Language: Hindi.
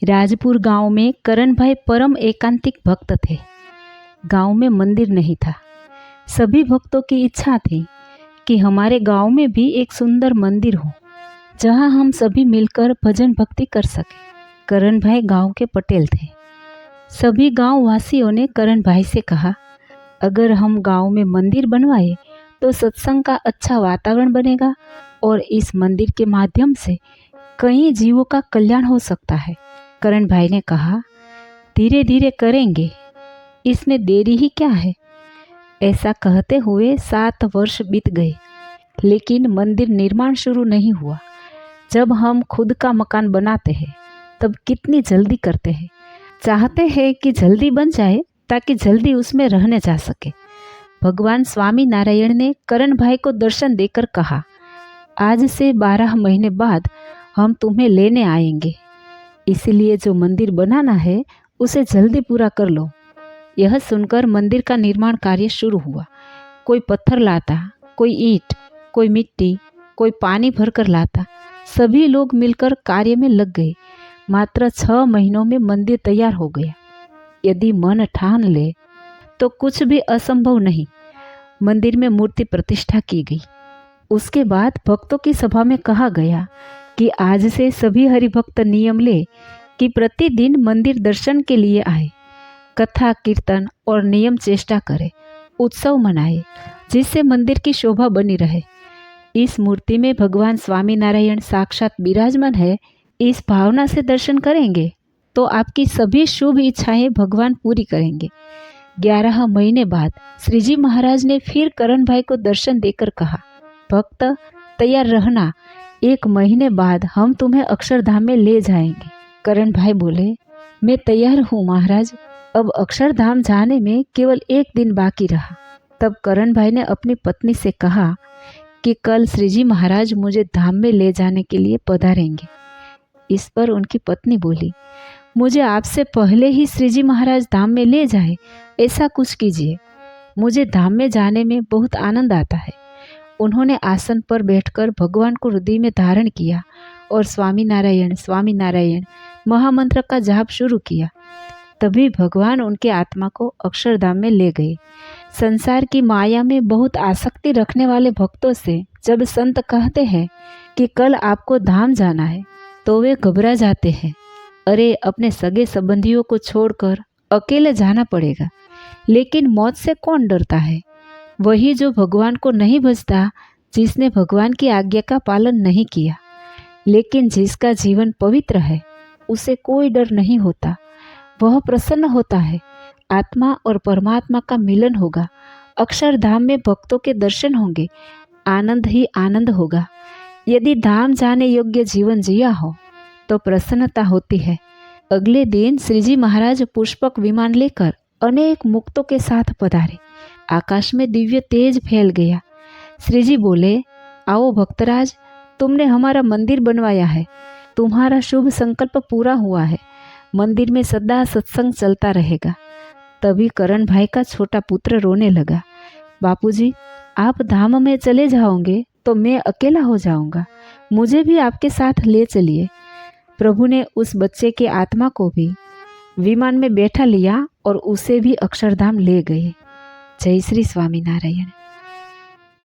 राजपुर गांव में करण भाई परम एकांतिक भक्त थे। गांव में मंदिर नहीं था। सभी भक्तों की इच्छा थी कि हमारे गांव में भी एक सुंदर मंदिर हो जहां हम सभी मिलकर भजन भक्ति कर सकें। करण भाई गांव के पटेल थे। सभी गांव वासियों ने करण भाई से कहा, अगर हम गांव में मंदिर बनवाए तो सत्संग का अच्छा वातावरण बनेगा और इस मंदिर के माध्यम से कई जीवों का कल्याण हो सकता है। करण भाई ने कहा, धीरे धीरे करेंगे, इसमें देरी ही क्या है। ऐसा कहते हुए 7 वर्ष बीत गए, लेकिन मंदिर निर्माण शुरू नहीं हुआ। जब हम खुद का मकान बनाते हैं तब कितनी जल्दी करते हैं, चाहते हैं कि जल्दी बन जाए ताकि जल्दी उसमें रहने जा सके। भगवान स्वामी नारायण ने करण भाई को दर्शन देकर कहा, आज से 12 महीने बाद हम तुम्हें लेने आएंगे, इसलिए जो मंदिर बनाना है उसे जल्दी पूरा कर लो। यह सुनकर मंदिर का निर्माण कार्य शुरू हुआ। कोई पत्थर लाता, कोई ईंट, कोई मिट्टी, कोई पानी भरकर लाता। सभी लोग मिलकर कार्य में लग गए। मात्र 6 महीनों में मंदिर तैयार हो गया। यदि मन ठान ले तो कुछ भी असंभव नहीं। मंदिर में मूर्ति प्रतिष्ठा की गई। उसके बाद भक्तों की सभा में कहा गया कि आज से सभी हरिभक्त नियम ले कि प्रतिदिन मंदिर दर्शन के लिए आए, कथा कीर्तन और नियम चेष्टा करें, उत्सव मनाए, जिससे मंदिर की शोभा बनी रहे। इस मूर्ति में भगवान स्वामी नारायण साक्षात विराजमान है। इस भावना से दर्शन करेंगे तो आपकी सभी शुभ इच्छाएं भगवान पूरी करेंगे। 11 महीने बाद श्रीजी महाराज ने फिर करण भाई को दर्शन देकर कहा, भक्त तैयार रहना, 1 महीने बाद हम तुम्हें अक्षरधाम में ले जाएंगे। करण भाई बोले, मैं तैयार हूँ महाराज, अब अक्षरधाम जाने में केवल 1 दिन बाकी रहा। तब करण भाई ने अपनी पत्नी से कहा कि कल श्रीजी महाराज मुझे धाम में ले जाने के लिए पधारेंगे। इस पर उनकी पत्नी बोली, मुझे आपसे पहले ही श्रीजी महाराज धाम में ले जाए, ऐसा कुछ कीजिए, मुझे धाम में जाने में बहुत आनंद आता है। उन्होंने आसन पर बैठकर भगवान को हृदय में धारण किया और स्वामी नारायण महामंत्र का जाप शुरू किया। तभी भगवान उनके आत्मा को अक्षरधाम में ले गए। संसार की माया में बहुत आसक्ति रखने वाले भक्तों से जब संत कहते हैं कि कल आपको धाम जाना है तो वे घबरा जाते हैं। अरे, अपने सगे संबंधियों को छोड़कर अकेले जाना पड़ेगा। लेकिन मौत से कौन डरता है? वही जो भगवान को नहीं भजता, जिसने भगवान की आज्ञा का पालन नहीं किया। लेकिन जिसका जीवन पवित्र है उसे कोई डर नहीं होता, वह प्रसन्न होता है। आत्मा और परमात्मा का मिलन होगा। अक्षरधाम में भक्तों के दर्शन होंगे, आनंद ही आनंद होगा। यदि धाम जाने योग्य जीवन जिया हो तो प्रसन्नता होती है। अगले दिन श्रीजी महाराज पुष्पक विमान लेकर अनेक मुक्तों के साथ पधारे। आकाश में दिव्य तेज फैल गया। श्रीजी बोले, आओ भक्तराज, तुमने हमारा मंदिर बनवाया है, तुम्हारा शुभ संकल्प पूरा हुआ है, मंदिर में सदा सत्संग चलता रहेगा। तभी करण भाई का छोटा पुत्र रोने लगा, बापूजी, आप धाम में चले जाओगे तो मैं अकेला हो जाऊंगा, मुझे भी आपके साथ ले चलिए। प्रभु ने उस बच्चे की आत्मा को भी विमान में बैठा लिया और उसे भी अक्षरधाम ले गए। जय श्री स्वामी नारायण।